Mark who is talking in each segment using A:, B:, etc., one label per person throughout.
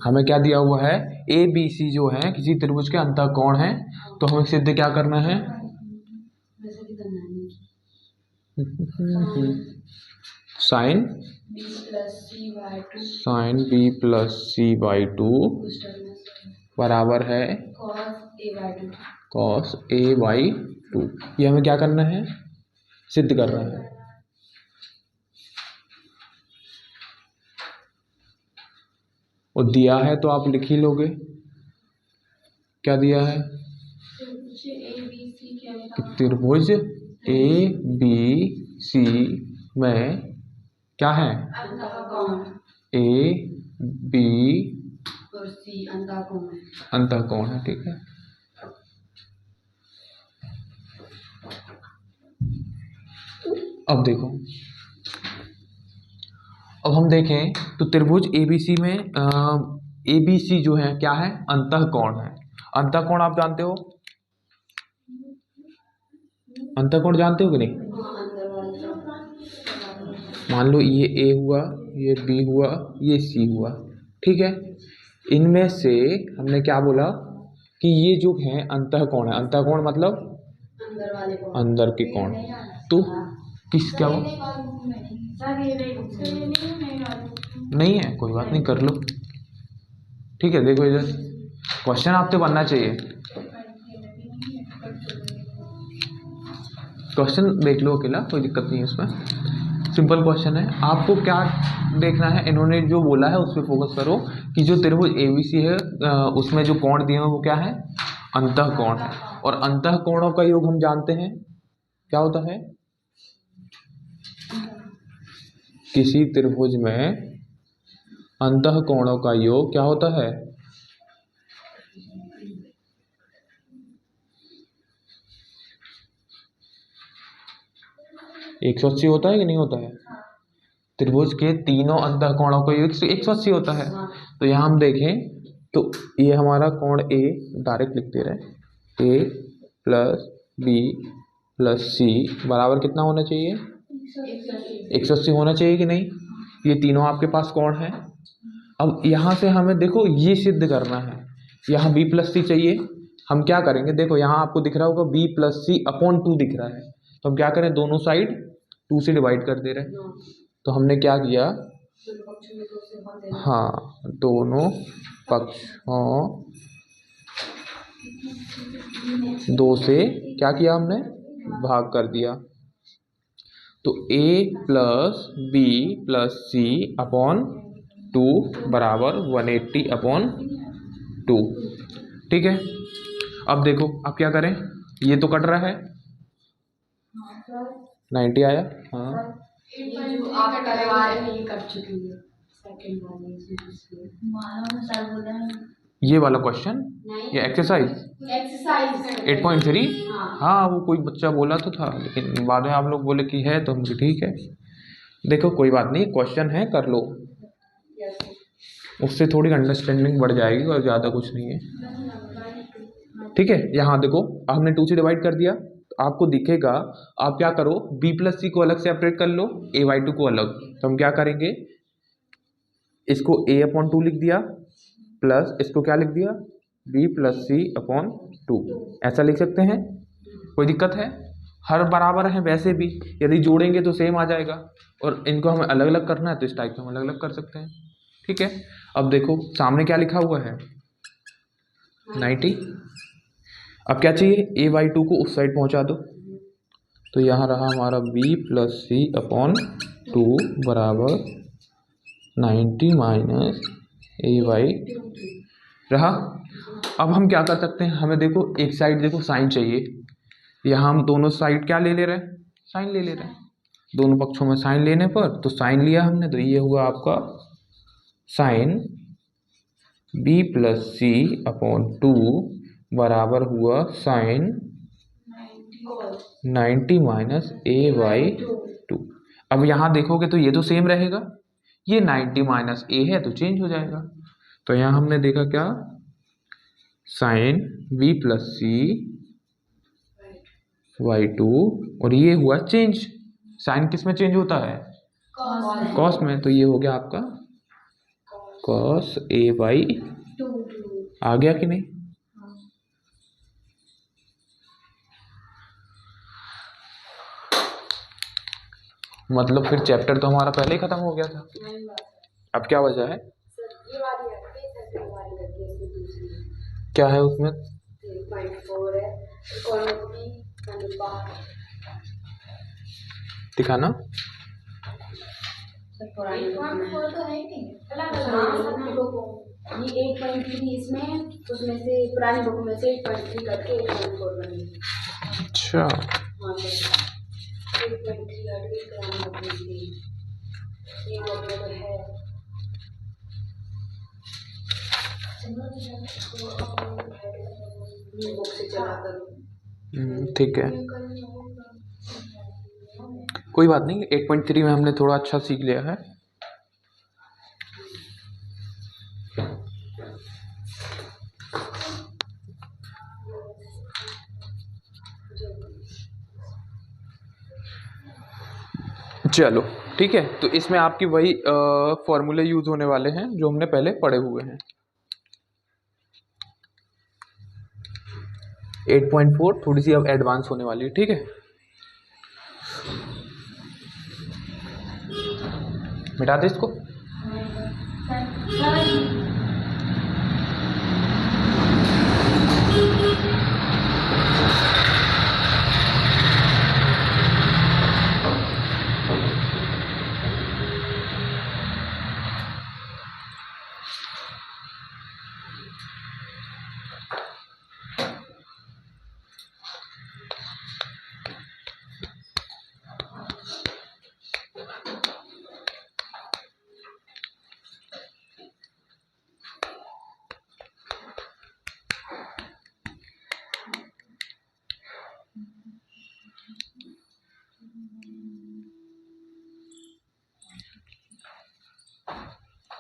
A: हमें क्या दिया हुआ है, ए बी सी जो है किसी त्रिभुज के अंतःकोण है, तो हमें सिद्ध क्या करना है, sine B plus C by two बराबर है कॉस ए बाई टू। ये हमें क्या करना है, सिद्ध करना है। और दिया है तो आप लिख ही लोगे, क्या दिया है, त्रिभुज ए बी सी में क्या है, ए बी और सी अंतःकोण है। ठीक है, अब देखो, अब हम देखें तो त्रिभुज एबीसी में एबीसी जो है क्या है, अंतःकोण है। अंतःकोण आप जानते हो, अंतःकोण जानते हो कि नहीं? मान लो ये ए हुआ, ये बी हुआ, ये सी हुआ, ठीक है। इनमें से हमने क्या बोला कि ये जो है अंतःकोण है। अंतःकोण मतलब अंदर के कोण। तो किस क्या हो, नहीं है, कोई बात नहीं, कर लो। ठीक है, देखो इधर क्वेश्चन आपसे बनना चाहिए, क्वेश्चन देख लो अकेला, कोई दिक्कत नहीं है उसमें, सिंपल क्वेश्चन है। आपको क्या देखना है, इन्होंने जो बोला है उस पर फोकस करो कि जो त्रिभुज एबीसी है उसमें जो कोण दिए हैं वो क्या है, अंतःकोण है। और अंतःकोणों का योग हम जानते हैं क्या होता है, किसी त्रिभुज में अंतःकोणों का योग क्या होता है, 180 होता है कि नहीं होता है? त्रिभुज के तीनों अंतःकोणों का योग 180 होता है। तो यहाँ हम देखें तो ये हमारा कोण ए, डायरेक्ट लिखते रहे, ए प्लस बी प्लस सी बराबर कितना होना चाहिए, 180 होना चाहिए कि नहीं? ये तीनों आपके पास कोण है। अब यहाँ से हमें देखो ये सिद्ध करना है, यहाँ बी प्लस सी चाहिए। हम क्या करेंगे, देखो यहाँ आपको दिख रहा होगा बी प्लस सी अपॉन 2 दिख रहा है, तो हम क्या करें, दोनों साइड 2 से डिवाइड कर दे रहे हैं। तो हमने क्या किया, हाँ, दोनों पक्षों 2 से क्या किया, हमने भाग कर दिया। तो a plus B plus C upon 2 बराबर 180 अपॉन 2। ठीक है, अब देखो अब क्या करें, ये तो कट रहा है, 90 आया, हाँ ये वाला क्वेश्चन, ये एक्सरसाइज 8.3, हाँ वो कोई बच्चा बोला तो था, लेकिन बाद में आप लोग बोले कि है, तो मुझे ठीक है। देखो कोई बात नहीं, क्वेश्चन है, कर लो, उससे थोड़ी अंडरस्टैंडिंग बढ़ जाएगी और ज़्यादा कुछ नहीं है। ठीक है, यहाँ देखो हमने 2 से डिवाइड कर दिया, तो आपको दिखेगा, आप क्या करो, b प्लस सी को अलग सेपरेट कर लो, a/2 को अलग। तो हम क्या करेंगे, इसको a अपॉन 2 लिख दिया, प्लस इसको क्या लिख दिया, b प्लस सी अपॉन 2, ऐसा लिख सकते हैं, कोई दिक्कत है? हर बराबर है, वैसे भी यदि जोड़ेंगे तो सेम आ जाएगा, और इनको हमें अलग अलग करना है तो इस टाइप से हम अलग अलग कर सकते हैं। ठीक है, अब देखो सामने क्या लिखा हुआ है, 90। अब क्या चाहिए, a/2 को उस साइड पहुंचा दो, तो यहाँ रहा हमारा b प्लस सी अपॉन 2 बराबर 90 माइनस a/2 रहा। अब हम क्या कर सकते हैं, हमें देखो एक साइड देखो साइन चाहिए, यहाँ हम दोनों साइड क्या ले रहे हैं, साइन ले रहे हैं, दोनों पक्षों में साइन लेने पर तो साइन लिया हमने, तो ये हुआ आपका sign b plus C upon 2 बराबर हुआ साइन 90 माइनस a/2। अब यहाँ देखोगे तो ये तो सेम रहेगा, ये 90 माइनस a है तो चेंज हो जाएगा। तो यहाँ हमने देखा क्या, sine b plus C by 2, और ये हुआ चेंज साइन किस में चेंज होता है?
B: कॉस
A: कॉस में। तो ये हो गया आपका कॉस ए बाई, आ गया कि नहीं? मतलब फिर चैप्टर तो हमारा पहले ही खत्म हो गया था। अब क्या बचा है? क्या है उसमें? दिखाना।
B: ये 8.3 इसमें, उसमें से पुरानी बुक में से 8.3 करके 8.4 बनी।
A: अच्छा,
B: हाँ सर, 8.3 हट गई पुरानी बुक में से, ये बुक में तो है। ये बुक से चला कर।
A: ठीक है, कोई बात नहीं। 8.3 में हमने थोड़ा अच्छा सीख लिया है। चलो ठीक है, तो इसमें आपकी वही फॉर्मूले यूज होने वाले हैं जो हमने पहले पढ़े हुए हैं। 8.4 थोड़ी सी अब एडवांस होने वाली है, ठीक है। मिटा दे इसको।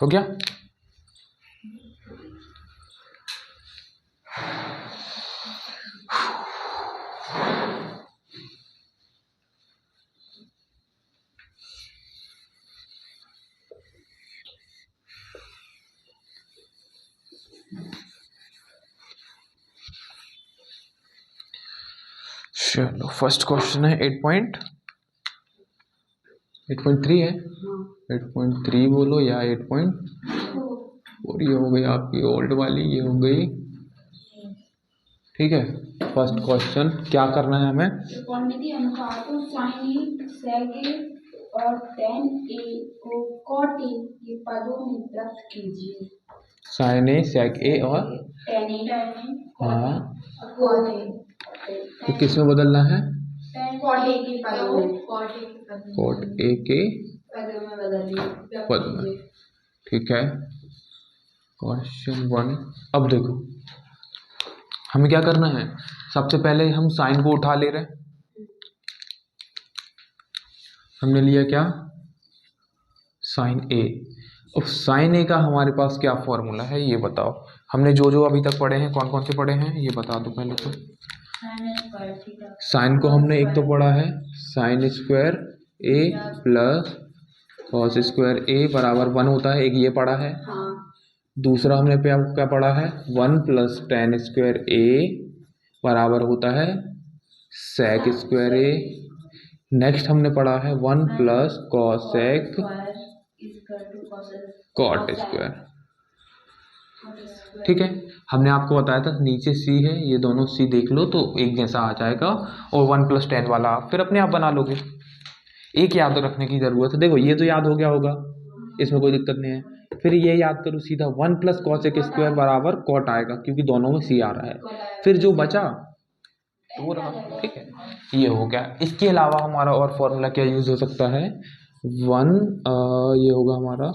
A: हो गया? चलो फर्स्ट क्वेश्चन है 8.3 है। 8.3 बोलो या 8.4, ये हो गई आपकी ओल्ड वाली, ये हो गई, ठीक है। फर्स्ट क्वेश्चन क्या करना है हमें?
B: त्रिकोणमितीय अनुपातों sin a sec a और tan a को cot a के पदों में व्यक्त कीजिए।
A: sin a sec a और
B: tan a,
A: हाँ,
B: cot a,
A: तो किस में बदलना है?
B: cot a के पदों में,
A: cot a के
B: पदों में बदलिए,
A: पद में, ठीक है। क्वेश्चन 1, अब देखो हमें क्या करना है। सबसे पहले हम साइन को उठा ले रहे हैं। हमने लिया क्या? साइन ए। अब साइन ए का हमारे पास क्या फॉर्मूला है ये बताओ। हमने जो जो अभी तक पढ़े हैं, कौन कौन से पढ़े हैं ये बता दो पहले तो। साइन को हमने एक तो पढ़ा है साइन स्क्वायर ए प्लस कॉस स्क्वायर ए बराबर 1 होता है, एक ये पढ़ा है। दूसरा हमने क्या पढ़ा है? 1 प्लस टेन स्क्वायर ए बराबर होता है सेक स्क्वायर ए। नेक्स्ट हमने पढ़ा है 1 प्लस कॉसेक कॉट स्क्वायर, ठीक है। हमने आपको बताया था नीचे सी है, ये दोनों सी देख लो तो एक जैसा आ जाएगा, और 1 प्लस टेन वाला फिर अपने आप बना लोगे। एक याद रखने की जरूरत है, देखो ये तो याद हो गया होगा, इसमें कोई दिक्कत नहीं है। फिर ये याद करो सीधा 1 प्लस कॉसेक स्क्वायर बराबर कॉट आएगा, क्योंकि दोनों में सी आ रहा है। फिर जो बचा तो वो रहा, ठीक है। ये हो गया। इसके अलावा हमारा और फॉर्मूला क्या यूज हो सकता है? 1 ये होगा हमारा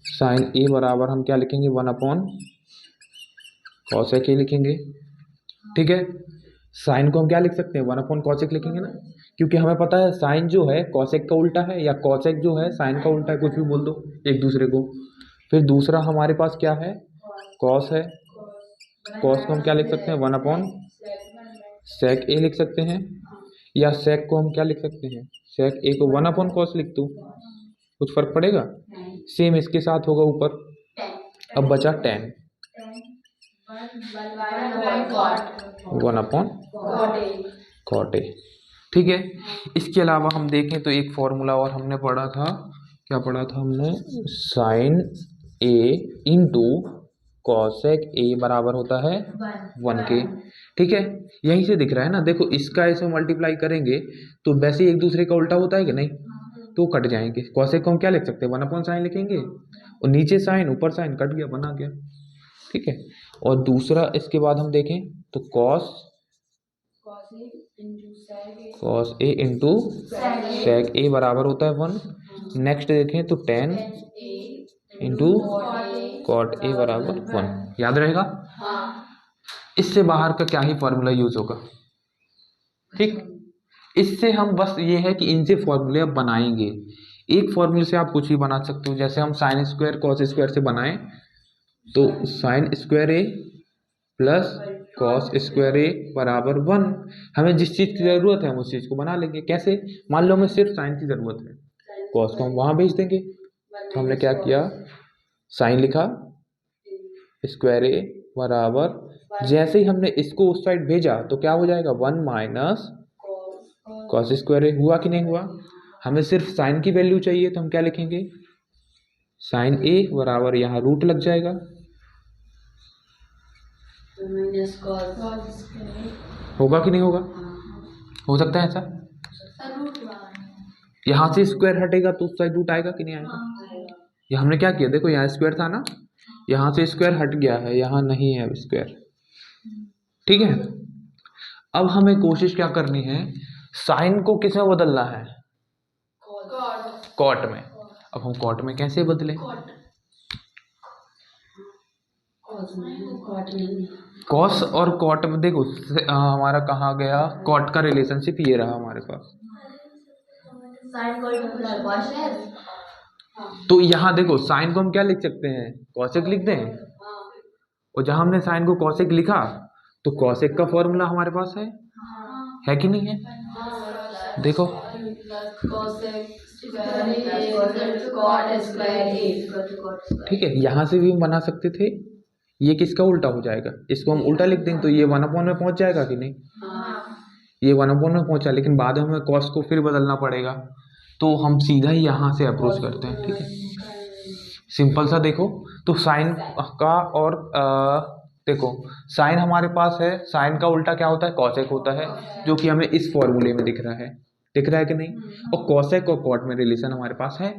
A: साइन ए बराबर हम क्या लिखेंगे? 1 अपॉन कॉसेक ए लिखेंगे, ठीक है। साइन को हम क्या लिख सकते हैं? 1 अपॉन कॉसेक लिखेंगे ना, क्योंकि हमें पता है साइन जो है कॉसेक का उल्टा है, या कॉसेक जो है साइन का उल्टा है, कुछ भी बोल दो एक दूसरे को। फिर दूसरा हमारे पास क्या है? कॉस है। कॉस को हम क्या लिख सकते हैं? 1 अपॉन सेक ए लिख सकते हैं, या सेक को हम क्या लिख सकते हैं? सेक ए को 1/cos लिख दूँ, कुछ फर्क पड़ेगा?
B: नहीं।
A: सेम इसके साथ होगा ऊपर। अब बचा 10 1/cot ए। ठीक है, इसके अलावा हम देखें तो एक फॉर्मूला और हमने पढ़ा था, क्या पढ़ा था हमने? Sine A into cosec A बराबर होता है 1 के। ठीक है, यहीं से दिख रहा है ना, देखो इसका ऐसे मल्टीप्लाई करेंगे तो वैसे एक दूसरे का उल्टा होता है कि नहीं, तो कट जाएंगे। कॉसेक को हम क्या लिख सकते हैं? 1/sin लिखेंगे और नीचे साइन ऊपर साइन, कट गया, बना गया। ठीक है, और दूसरा इसके बाद हम देखें तो कॉस ए इंटू सेक ए बराबर होता है 1। नेक्स्ट देखें तो 10 इंटू कॉट ए बराबर 1। याद रहेगा? इससे बाहर का क्या ही फॉर्मूला यूज होगा। ठीक, इससे हम बस ये है कि इनसे फॉर्मूले अब बनाएंगे। एक फॉर्मूले से आप कुछ भी बना सकते हो, जैसे हम साइन स्क्वायर कॉस स्क्वायर से बनाएं तो साइन स्क्वायर ए प्लस कॉस स्क्वायर ए बराबर 1। हमें जिस चीज़ की ज़रूरत है हम उस चीज़ को बना लेंगे। कैसे? मान लो हमें सिर्फ साइन की ज़रूरत है, कॉस को हम वहाँ भेज देंगे। तो हमने क्या किया, साइन लिखा, स्क्वायर ए बराबर, जैसे ही हमने इसको उस साइड भेजा तो क्या हो जाएगा? 1 माइनस कॉस स्क्वायर ए। हुआ कि नहीं हुआ? हमें सिर्फ साइन की वैल्यू चाहिए तो हम क्या लिखेंगे? साइन ए बराबर, यहाँ रूट लग जाएगा, होगा कि नहीं होगा? हो सकता है ऐसा? यहाँ से स्क्वायर हटेगा तो उस साइड रूट आएगा कि नहीं आएगा? ये हमने क्या किया, देखो यहाँ स्क्वायर था ना, यहाँ से स्क्वायर हट गया है, यहाँ नहीं है स्क्वायर। ठीक है, अब हमें कोशिश क्या करनी है, साइन को किस में बदलना है? कॉट में। अब हम कॉट में कैसे बदलें? कॉस और कॉट में देखो हमारा कहाँ गया, कॉट का रिलेशनशिप ये रहा हमारे पास। तो यहाँ देखो साइन को हम क्या लिख सकते हैं? कॉसेक लिख दें, और जहां हमने साइन को कॉसेक लिखा तो कॉसेक का फॉर्मूला हमारे पास है कि नहीं है? देखो ठीक है, यहाँ से भी हम बना सकते थे, ये किसका उल्टा हो जाएगा, इसको हम उल्टा लिख देंगे तो ये 1/में पहुंच जाएगा कि नहीं? ये 1/में पहुंचा, लेकिन बाद में हमें कॉस को फिर बदलना पड़ेगा, तो हम सीधा ही यहाँ से अप्रोच करते हैं। ठीक है, सिंपल सा। देखो तो साइन का और देखो साइन हमारे पास है, साइन का उल्टा क्या होता है? कॉसेक होता है, जो कि हमें इस फॉर्मूले में दिख रहा है कि नहीं? और कॉसेक और कॉट में रिलेशन हमारे पास है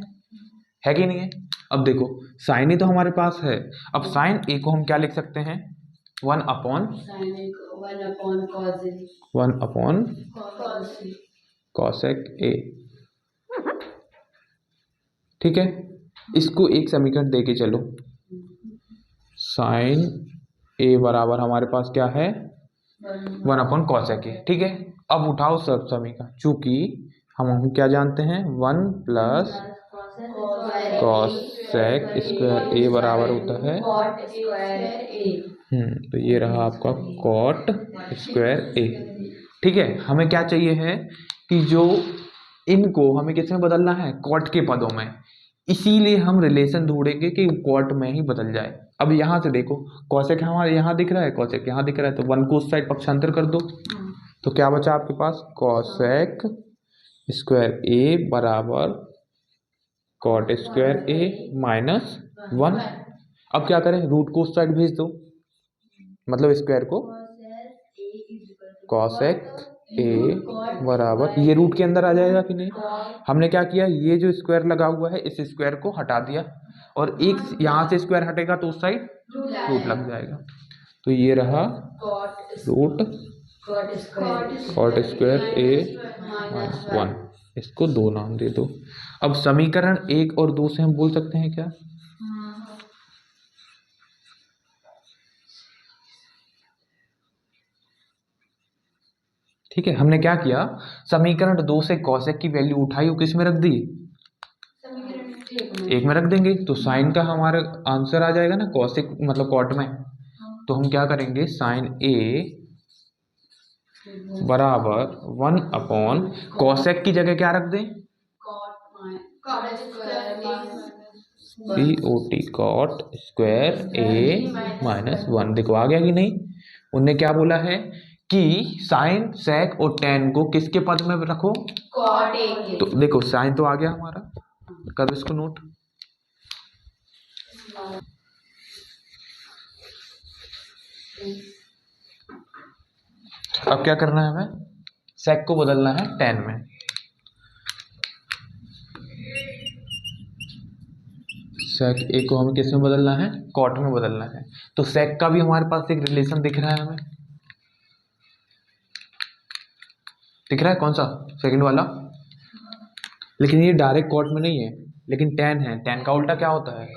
A: कि नहीं है? अब देखो साइन ही तो हमारे पास है, अब साइन ए को हम क्या लिख सकते हैं? 1/cos कॉसेक ए। ठीक है, इसको एक समीकरण दे के चलो, साइन ए बराबर हमारे पास क्या है? 1/cosec ए। ठीक है, अब उठाओ सब समीकरण, चूंकि हम क्या जानते हैं? 1 प्लस कॉसेक स्क्वायर ए बराबर होता है तो ये रहा आपका कॉट स्क्वायर ए। ठीक है, हमें क्या चाहिए है कि जो इनको हमें किस में बदलना है? कॉट के पदों में, इसीलिए हम रिलेशन ढूंढेंगे कि कॉट में ही बदल जाए। अब यहाँ से देखो कॉसेक हमारे यहाँ दिख रहा है, कॉसेक यहाँ दिख रहा है, तो 1 को उस साइड पक्षांतर कर दो तो क्या बचा आपके पास? कॉसेक स्क्वायर ए बराबर कॉट स्क्वायर ए माइनस 1। अब क्या करें? रूट को उस साइड भेज दो, मतलब स्क्वायर को, कॉसेक ए बराबर, ये रूट के अंदर आ जाएगा कि नहीं? हमने क्या किया, ये जो स्क्वायर लगा हुआ है इस स्क्वायर को हटा दिया, और एक यहाँ से स्क्वायर हटेगा तो उस साइड रूट लग जाएगा, तो ये रहा रूट कॉट स्क्वायर ए माइनस 1। इसको 2 नाम दे दो। अब समीकरण 1 और 2 से हम बोल सकते हैं क्या? ठीक है, हमने क्या किया, समीकरण 2 से कॉसेक की वैल्यू उठाई और किस में रख दी? एक में रख देंगे, तो साइन का हमारा आंसर आ जाएगा ना कॉसेक मतलब कॉट में। तो हम क्या करेंगे, साइन ए बराबर 1 कॉसेक की जगह क्या रख दें, COT कॉट स्क्वायर A-1। देखो आ गया कि नहीं। उनने क्या बोला है कि साइन सेक और टेन को किसके पद में रखो,
B: कॉट ए के।
A: तो देखो साइन तो आ गया हमारा, करो इसको नोट। अब क्या करना है हमें, सेक को बदलना है टेन में। सेक ए को हमें किस में बदलना है, कॉट में बदलना है। तो सेक का भी हमारे पास एक रिलेशन दिख रहा है हमें, दिख रहा है कौन सा, सेकंड वाला। लेकिन ये डायरेक्ट कॉट में नहीं है, लेकिन टेन है, टेन का उल्टा क्या होता है,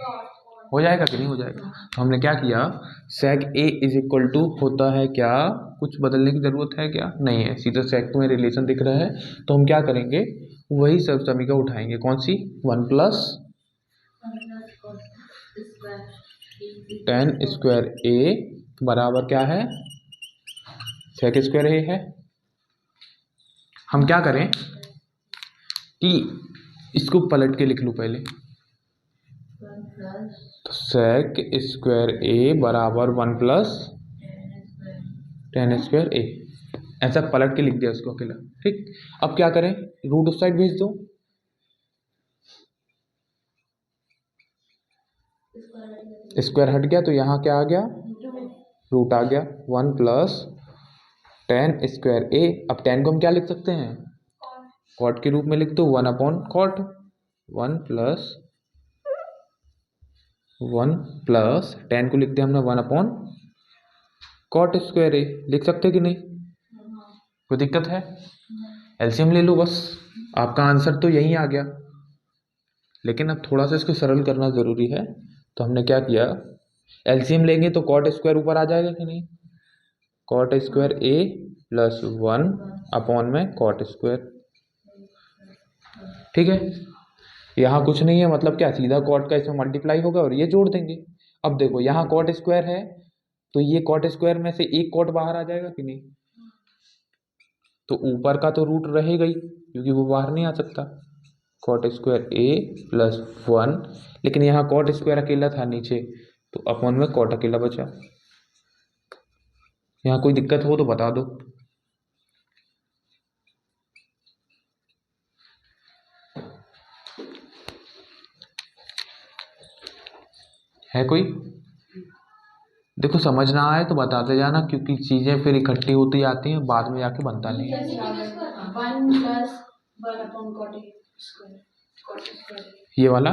A: हो जाएगा कि नहीं हो जाएगा। तो हमने क्या किया, सेक ए इज इक्वल टू होता है क्या, कुछ बदलने की जरूरत है क्या, नहीं है, सीधा सेक में रिलेशन दिख रहा है। तो हम क्या करेंगे, वही सब समीका उठाएंगे, कौन सी, 1 प्लस टेन स्क्वायर ए बराबर क्या है, सेक स्क्वायर ए है। हम क्या करें कि इसको पलट के लिख लूँ पहले, तो सेक स्क्वायर ए बराबर 1 प्लस टेन स्क्वायर ए, ऐसा पलट के लिख दिया उसको अकेला, ठीक। अब क्या करें, रूट उस साइड भेज दो, स्क्वायर हट गया तो यहाँ क्या आ गया, रूट आ गया, 1 प्लस टेन स्क्वायर ए। अब टेन को हम क्या लिख सकते हैं, कॉट के रूप में लिख दो, 1/कॉट, 1 प्लस टेन को लिख दिया हमने 1/कॉट स्क्वायर ए, लिख सकते कि नहीं, कोई दिक्कत है, एलसीएम ले लो बस, आपका आंसर तो यही आ गया। लेकिन अब थोड़ा सा इसको सरल करना जरूरी है, तो हमने क्या किया, एलसीएम लेंगे तो कॉट स्क्वायर ऊपर आ जाएगा कि नहीं, कॉट स्क्वायर ए प्लस 1 कॉट स्क्वायर, ठीक है। यहाँ कुछ नहीं है, मतलब क्या, सीधा कॉट का इसमें मल्टीप्लाई होगा और ये जोड़ देंगे। अब देखो यहाँ कॉट स्क्वायर है, तो ये कॉट स्क्वायर में से एक कॉट बाहर आ जाएगा कि नहीं, तो ऊपर का तो रूट रहेगा ही, क्योंकि वो बाहर नहीं आ सकता, कॉट स्क्वायर ए प्लस 1। लेकिन यहाँ कॉट स्क्वायर अकेला था नीचे, तो अपॉन में कॉट अकेला बचा। यहाँ कोई दिक्कत हो तो बता दो, है कोई, देखो समझ ना आए तो बताते जाना, क्योंकि चीजें फिर इकट्ठी होती जाती हैं, बाद में जाके बनता नहीं है।
B: 1+1/कॉट
A: ये वाला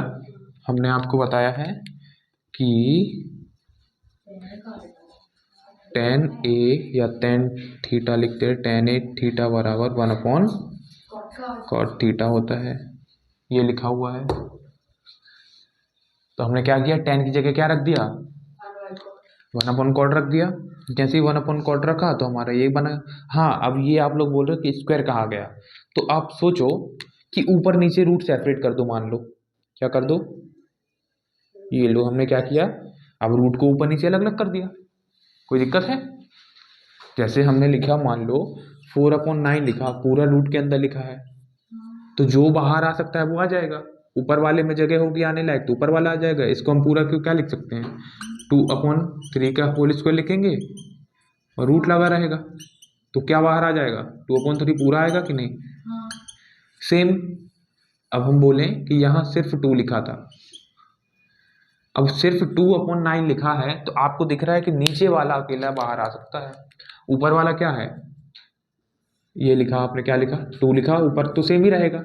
A: हमने आपको बताया है कि टेन ए या टेन थीटा लिखते हैं, टेन ए थीटा बराबर 1/कॉट थीटा होता है, ये लिखा हुआ है। तो हमने क्या किया, टेन की जगह क्या रख दिया, 1/कॉट रख दिया। जैसे ही 1/कॉट रखा तो हमारा ये बना। हाँ, अब ये आप लोग बोल रहे हो कि स्क्वायर कहाँ गया, तो आप सोचो कि ऊपर नीचे रूट सेपरेट कर दो, मान लो क्या कर दो, ये लो, हमने क्या किया, अब रूट को ऊपर नीचे अलग अलग कर दिया, कोई दिक्कत है। जैसे हमने लिखा, मान लो 4/9 लिखा, पूरा रूट के अंदर लिखा है, तो जो बाहर आ सकता है वो आ जाएगा, ऊपर वाले में जगह होगी आने लायक तो ऊपर वाला आ जाएगा। इसको हम पूरा क्यों क्या लिख सकते हैं, 2/3 का होल स्क्वायर लिखेंगे और रूट लगा रहेगा, तो क्या बाहर आ जाएगा, 2/3 पूरा आएगा कि नहीं। सेम अब हम बोलें कि यहाँ सिर्फ 2 लिखा था, अब सिर्फ 2/9 लिखा है, तो आपको दिख रहा है कि नीचे वाला अकेला बाहर आ सकता है, ऊपर वाला क्या है, ये लिखा आपने, क्या लिखा, 2 लिखा, ऊपर तो सेम ही रहेगा,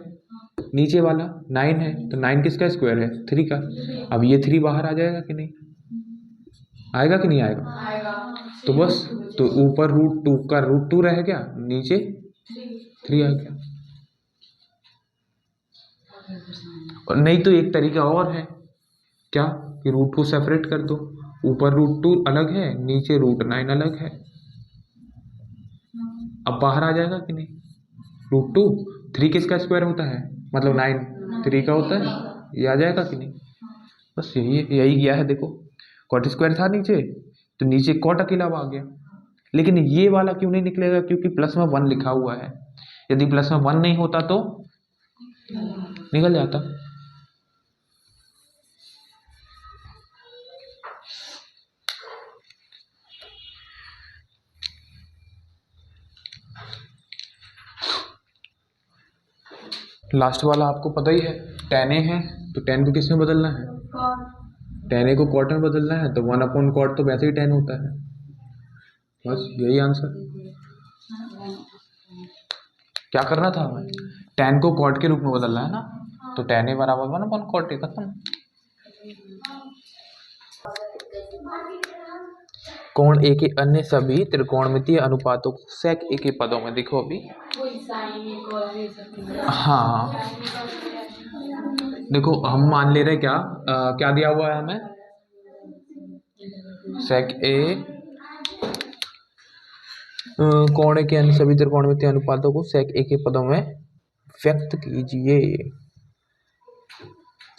A: नीचे वाला 9 है, तो 9 किसका स्क्वायर है, 3 का। अब ये 3 बाहर आ जाएगा कि नहीं, आएगा कि नहीं आएगा, तो बस, तो ऊपर रूट 2 का रूट 2 रह गया, नीचे 3 आ गया। और नहीं तो एक तरीका और है, क्या, कि रूट को सेपरेट कर दो, ऊपर रूट 2 अलग है, नीचे रूट 9 अलग है, अब बाहर आ जाएगा कि नहीं, रूट 2, 3 किसका स्क्वायर होता है, मतलब 9 3 का होता है, ये आ जाएगा कि नहीं। बस यही किया है। देखो कॉट स्क्वायर था नीचे, तो नीचे कॉट अकेला आ गया, लेकिन ये वाला क्यों नहीं निकलेगा? क्योंकि प्लस में 1 लिखा हुआ है। यदि प्लस में 1 नहीं होता तो निकल जाता। लास्ट वाला आपको पता ही है, tan a है, तो tan को किस में बदलना है? tan a को cot में बदलना है, तो 1/cot तो वैसे ही tan होता है। बस यही आंसर। क्या करना था हमें? tan को cot के रूप में बदलना है ना, तो tan a बराबर 1/cot a, खत्म। कोण ए के अन्य सभी त्रिकोणमितीय अनुपातों को sec a के पदों में, देखो अभी हाँ देखो हम मान ले रहे क्या क्या दिया हुआ है हमें? sec a कोण के अन्य सभी त्रिकोणमितीय अनुपातों को sec a के पदों में व्यक्त कीजिए।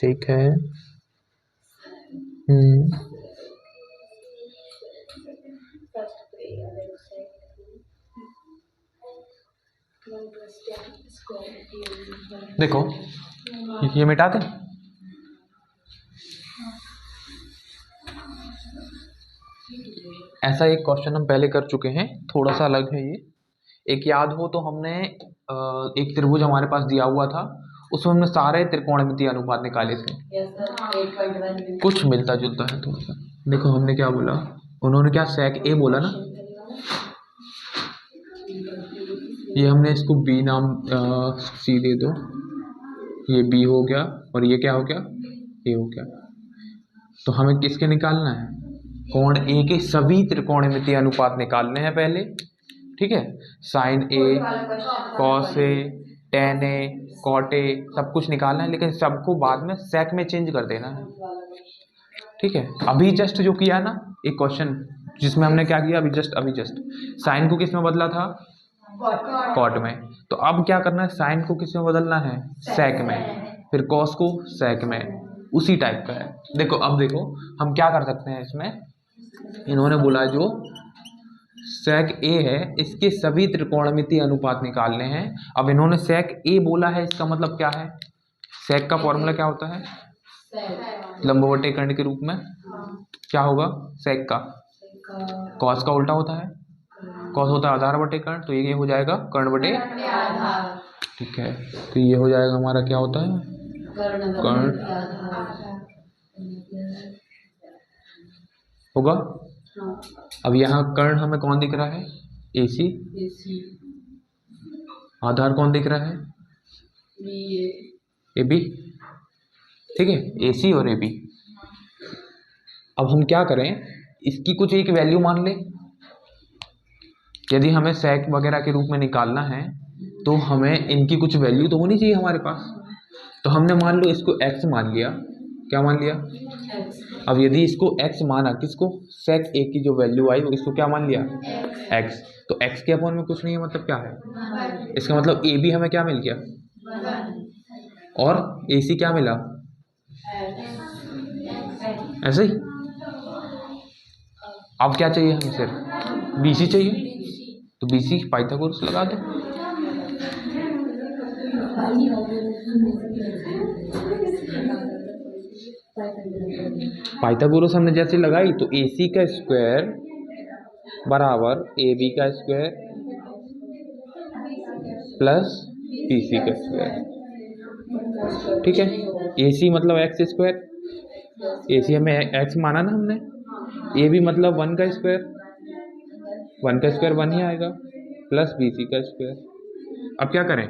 A: ठीक है। देखो ये मिटा दें। ऐसा एक क्वेश्चन हम पहले कर चुके हैं, थोड़ा सा अलग है ये। एक याद हो तो हमने एक त्रिभुज हमारे पास दिया हुआ था, उसमें हमने सारे त्रिकोणमितीय अनुपात निकाले थे। कुछ मिलता जुलता है थोड़ा सा। देखो हमने क्या बोला, उन्होंने क्या sec a बोला ना, ये हमने इसको b नाम c दे दो, ये b हो गया और ये क्या हो गया? a हो गया। तो हमें किसके निकालना है? कोण a के सभी त्रिकोणमितीय अनुपात निकालने हैं पहले। ठीक है, sin a, cos a, tan a, cot a सब कुछ निकालना है, लेकिन सबको बाद में sec में चेंज कर देना है। ठीक है, अभी जस्ट जो किया ना एक क्वेश्चन जिसमें हमने क्या किया, अभी जस्ट साइन को किस में बदला था? कॉट में। तो अब क्या करना है? साइन को किस में बदलना है? sec में। फिर cos को sec में। उसी टाइप का है। देखो अब देखो हम क्या कर सकते हैं इसमें, इन्होंने बोला जो sec a है इसके सभी त्रिकोणमितीय अनुपात निकालने हैं। अब इन्होंने sec a बोला है, इसका मतलब क्या है? sec का फॉर्मूला क्या होता है? लंबवटे कर्ण के रूप में क्या होगा? sec का cos का उल्टा होता है, cos होता है आधार बटे कर्ण, तो ये हो जाएगा कर्ण बटे आधार। ठीक है, तो ये हो जाएगा हमारा क्या होता है? कर्ण होगा। अब यहाँ कर्ण हमें कौन दिख रहा है? AC। आधार कौन दिख रहा है? AB। ठीक है, AC और AB। अब हम क्या करें, इसकी कुछ एक वैल्यू मान लें। यदि हमें sec वगैरह के रूप में निकालना है तो हमें इनकी कुछ वैल्यू तो होनी चाहिए हमारे पास। तो हमने मान लो इसको x मान लिया। क्या मान लिया? अब यदि इसको x माना, किसको? sec a की जो वैल्यू आई वो इसको क्या मान लिया? x। तो x के अपॉन में कुछ नहीं है, मतलब क्या है? इसका मतलब a भी हमें क्या मिल गया? और AC क्या मिला? ऐसे ही। अब क्या चाहिए हमें? सिर्फ BC चाहिए, तो BC पाइथागोरस लगा दो। पाइथागोरस हमने जैसे लगाई तो AC का स्क्वायर बराबर AB का स्क्वायर प्लस BC का स्क्वायर। ठीक है, AC मतलब x स्क्वायर, AC हमें x माना ना हमने, AB मतलब 1 का स्क्वायर, 1 का स्क्वायर 1 ही आएगा, प्लस BC का स्क्वायर। अब क्या करें?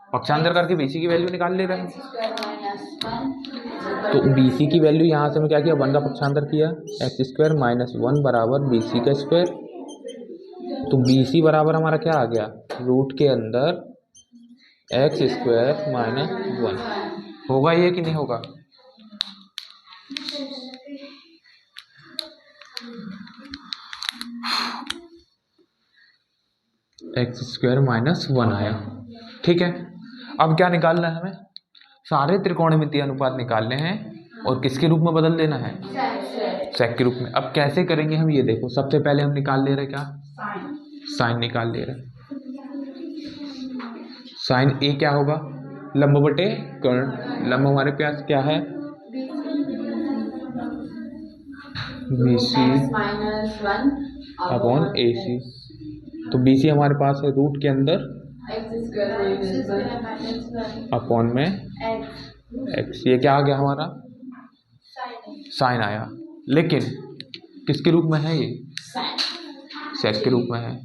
A: पक्षांतर करके BC की वैल्यू निकाल ले रहे हैं। तो BC की वैल्यू यहाँ से मैं क्या किया? 1 का पक्षांतर किया, x स्क्वायर माइनस 1 बराबर BC का स्क्वायर। तो BC बराबर हमारा क्या आ गया? रूट के अंदर x स्क्वायर माइनस 1। होगा ये कि नहीं होगा? x स्क्वायर माइनस 1 आया। ठीक है, अब क्या निकालना है हमें? सारे त्रिकोणमितीय अनुपात निकालने हैं और किसके रूप में बदल देना है? सेक के रूप में। अब कैसे करेंगे हम, ये देखो, सबसे पहले हम निकाल ले रहे क्या,
B: साइन।
A: साइन निकाल ले रहे। साइन ए क्या होगा, लंब बटे कर्ण। लंब हमारे पास क्या है, BC अपॉन AC। तो BC हमारे पास है रूट के अंदर अपॉन में x। ये क्या आ गया हमारा, साइन आया। लेकिन किसके रूप में है ये, सेक के रूप में है।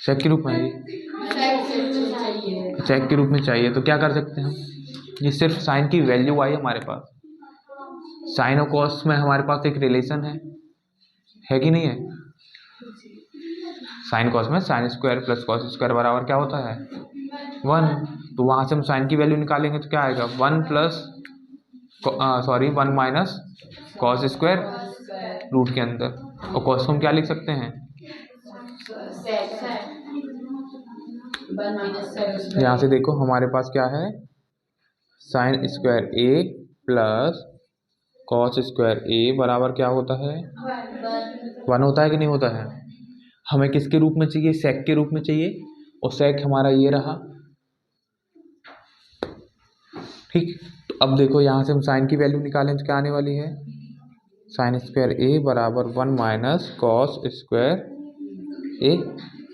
A: सेक के रूप में है ये, सेक के रूप में चाहिए। तो क्या कर सकते हैं हम, ये सिर्फ साइन की वैल्यू आई हमारे पास। साइन और कॉस में हमारे पास एक रिलेशन है कि नहीं है। साइन कॉस में sine square plus cos square बराबर क्या होता है, 1। तो वहां से हम साइन की वैल्यू निकालेंगे तो क्या आएगा, 1 माइनस कॉस स्क्वायर रूट के अंदर। और कॉस को हम क्या लिख सकते हैं, यहाँ से देखो हमारे पास क्या है, साइन स्क्वायर ए प्लस कॉस स्क्वायर ए बराबर क्या होता है, 1 होता है कि नहीं होता है। हमें किसके रूप में चाहिए, सेक के रूप में चाहिए। और सेक हमारा ये रहा, ठीक। तो अब देखो यहाँ से हम साइन की वैल्यू निकालें तो क्या आने वाली है, साइन स्क्वायर ए बराबर 1 माइनस कॉस स्क्वायर ए।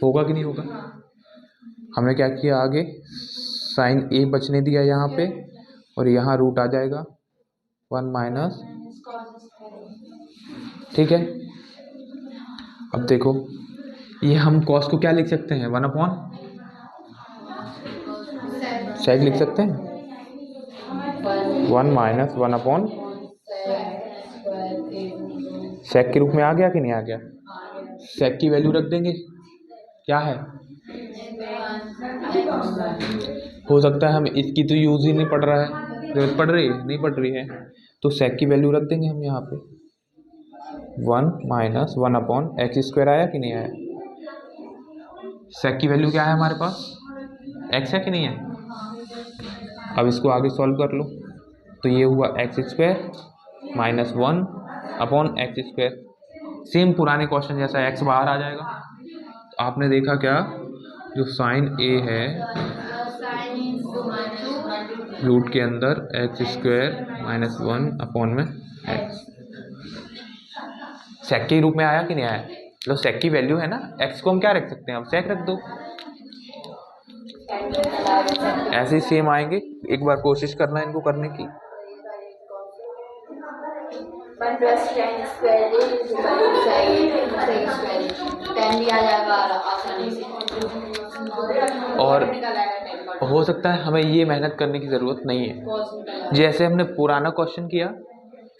A: होगा कि नहीं होगा। हमने क्या किया, आगे साइन ए बचने दिया यहाँ पे, और यहाँ रूट आ जाएगा 1 माइनस, ठीक है। अब देखो ये हम कॉस को क्या लिख सकते हैं, 1 अपॉन सेक लिख सकते हैं, 1 माइनस 1 अपॉन सेक के रूप में आ गया कि नहीं आ गया। सेक की वैल्यू रख देंगे, क्या है, हो सकता है हम इसकी तो यूज ही नहीं पड़ रहा है, जरूरत पड़ रही है, नहीं पड़ रही है, तो सेक की वैल्यू रख देंगे हम यहाँ पे, 1 माइनस 1 अपॉन एक्स स्क्वायर आया कि नहीं आया। सेक की वैल्यू क्या है हमारे पास, एक्स है कि नहीं है। अब इसको आगे सॉल्व कर लो, तो ये हुआ x square minus 1 upon x square. Same पुराने क्वेश्चन जैसा एक्स बाहर आ जाएगा। तो आपने देखा क्या, जो साइन ए है रूट के अंदर एक्स स्क्वायर माइनस 1 अपॉन में एक्स, सेक के रूप में आया कि नहीं आया। लो सेक की वैल्यू है ना, एक्स को हम क्या रख सकते हैं, अब सेक रख दो। ऐसे ही सेम आएंगे, एक बार कोशिश करना है इनको करने की।
B: 1 प्लस tan स्क्वायर tan भी आ जाएगा आसानी से।
A: और हो सकता है हमें ये मेहनत करने की ज़रूरत नहीं है, जैसे हमने पुराना क्वेश्चन किया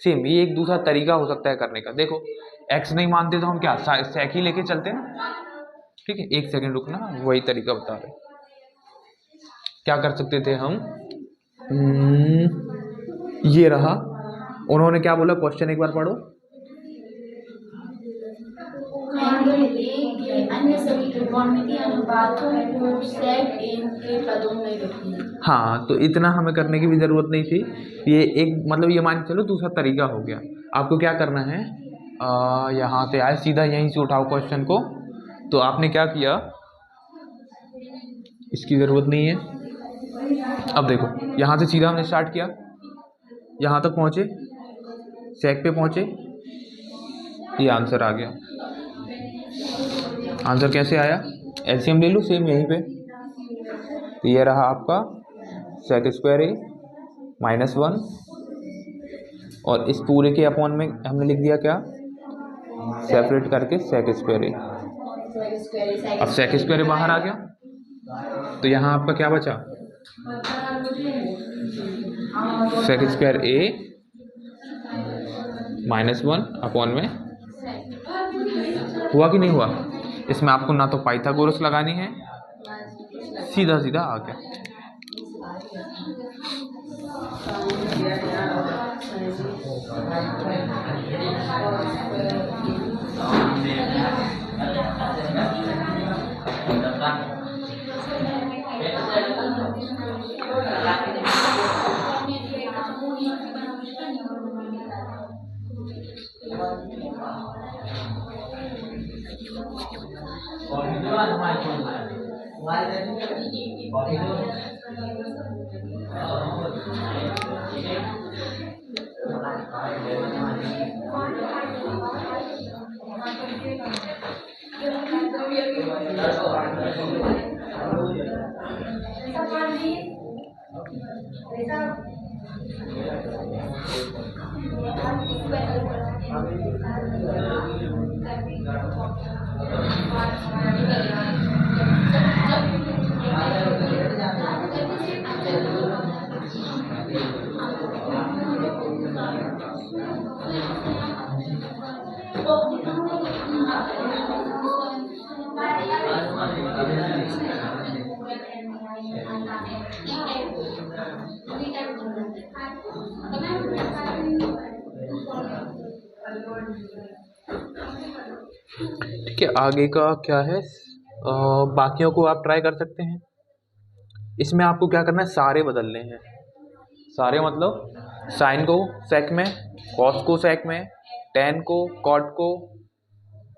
A: सेम ये एक दूसरा तरीका हो सकता है करने का। देखो एक्स नहीं मानते तो हम क्या सेक ही लेके चलते हैं, ठीक है। एक सेकंड रुकना, वही तरीका बता रहे। क्या कर सकते थे हम, ये रहा, उन्होंने क्या बोला, क्वेश्चन एक बार पढ़ो।
B: एंगल ए के अन्य सभी त्रिकोणमितीय अनुपातों को सेक इन के पदों में लिखिए।
A: हाँ, तो इतना हमें करने की भी ज़रूरत नहीं थी। ये एक मतलब ये मान के चलो दूसरा तरीका हो गया। आपको क्या करना है, यहाँ से आए सीधा यहीं से उठाओ क्वेश्चन को। तो आपने क्या किया, इसकी ज़रूरत नहीं है। अब देखो यहाँ से सीधा हमने स्टार्ट किया, यहाँ तक पहुँचे, सेक पे पहुँचे, ये आंसर आ गया। आंसर कैसे आया, एलसीएम ले लो सेम यहीं पे। तो ये रहा आपका सेक स्क्वायर ए माइनस 1, और इस पूरे के अपॉन में हमने लिख दिया क्या, सेपरेट करके सेक स्क्वायर ए। अब सेक स्क्वायर ए बाहर आ गया, तो यहाँ आपका क्या बचा, सेक स्क्वायर ए माइनस 1 अपॉन में, हुआ कि नहीं हुआ। इसमें आपको ना तो पाइथागोरस लगानी है, सीधा सीधा आ गया। ठीक है, आगे का क्या है, बाकियों को आप ट्राई कर सकते हैं। इसमें आपको क्या करना है, सारे बदलने हैं। सारे मतलब साइन को सेक में, कॉस को सेक में, टेन को, कॉट को,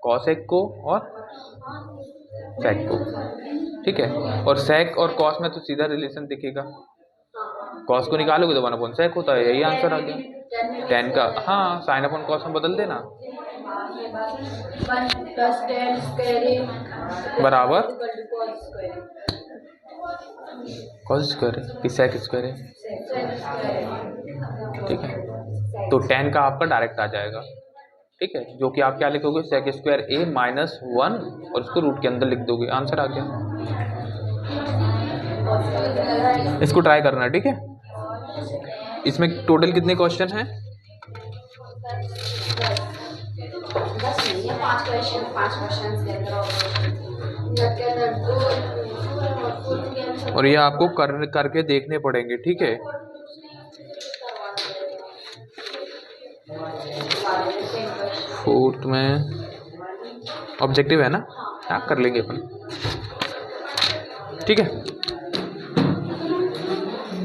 A: कॉसेक को और सेक को। ठीक है, और सेक और कॉस में तो सीधा रिलेशन दिखेगा। कॉस को निकालोगे तो 1/sec सेक होता है, यही आंसर आ गया। टेन का हाँ साइन अपॉन कॉस में बदल देना, बराबर कॉस स्क्वायर कि सेक स्क्वायर है। ठीक है, तो टेन का आपका डायरेक्ट आ जाएगा। ठीक है, जो कि आप क्या लिखोगे, सेक स्क्वायर ए माइनस 1 और इसको रूट के अंदर लिख दोगे, आंसर आ गया। इसको ट्राई करना। ठीक है, इसमें टोटल कितने क्वेश्चन हैं? 5 और ये आपको करके देखने पड़ेंगे। ठीक है, फोर्थ में ऑब्जेक्टिव है ना, आप कर लेंगे अपन। ठीक है।